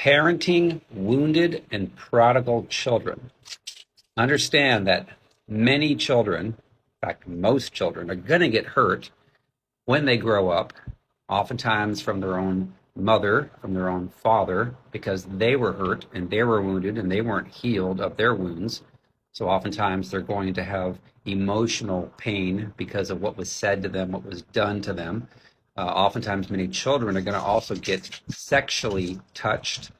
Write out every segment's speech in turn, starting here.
Parenting wounded and prodigal children. Understand that many children, in fact, most children, are going to get hurt when they grow up, oftentimes from their own mother, from their own father, because they were hurt and they were wounded and they weren't healed of their wounds. So oftentimes they're going to have emotional pain because of what was said to them, what was done to them. Oftentimes, many children are going to also get sexually touched,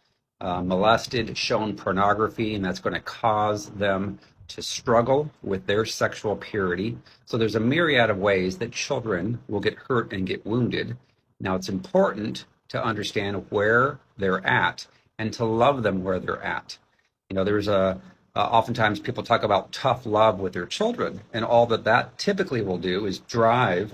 molested, shown pornography, and that's going to cause them to struggle with their sexual purity. So there's a myriad of ways that children will get hurt and get wounded. Now, it's important to understand where they're at and to love them where they're at. You know, there's oftentimes people talk about tough love with their children, and all that typically will do is drive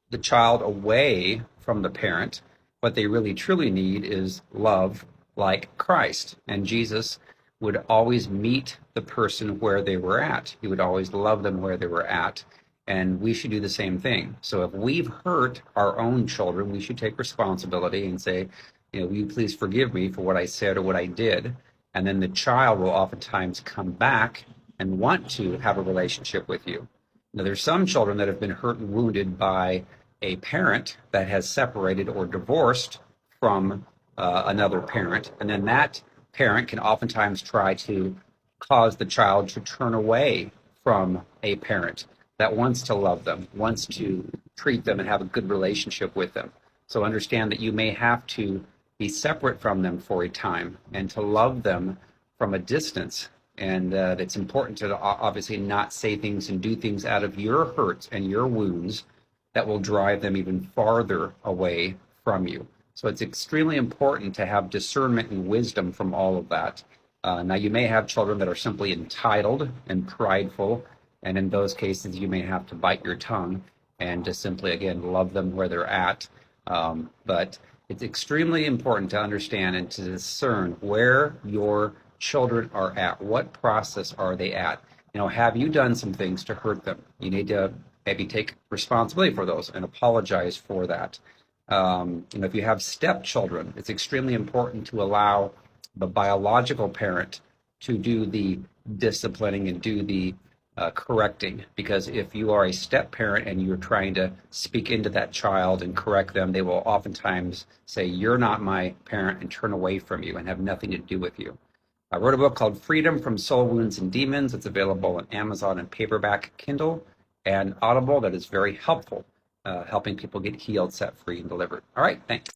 the child away from the parent. What they really truly need is love like Christ. And Jesus would always meet the person where they were at. He would always love them where they were at. And we should do the same thing. So if we've hurt our own children, we should take responsibility and say, you know, will you please forgive me for what I said or what I did? And then the child will oftentimes come back and want to have a relationship with you. Now, there's some children that have been hurt and wounded by a parent that has separated or divorced from another parent, and then that parent can oftentimes try to cause the child to turn away from a parent that wants to love them, wants to treat them and have a good relationship with them. So understand that you may have to be separate from them for a time and to love them from a distance. And it's important to obviously not say things and do things out of your hurts and your wounds that will drive them even farther away from you. So it's extremely important to have discernment and wisdom from all of that. Now, you may have children that are simply entitled and prideful, and in those cases, you may have to bite your tongue and just simply, again, love them where they're at. But it's extremely important to understand and to discern where your children are at. What process are they at? You know, have you done some things to hurt them? You need to maybe take responsibility for those and apologize for that. You know, if you have stepchildren, it's extremely important to allow the biological parent to do the disciplining and do the correcting, because if you are a step parent and you're trying to speak into that child and correct them, they will oftentimes say, "You're not my parent," and turn away from you and have nothing to do with you. I wrote a book called Freedom from Soul Wounds and Demons. It's available on Amazon and paperback, Kindle, and Audible. That is very helpful, helping people get healed, set free, and delivered. All right, thanks.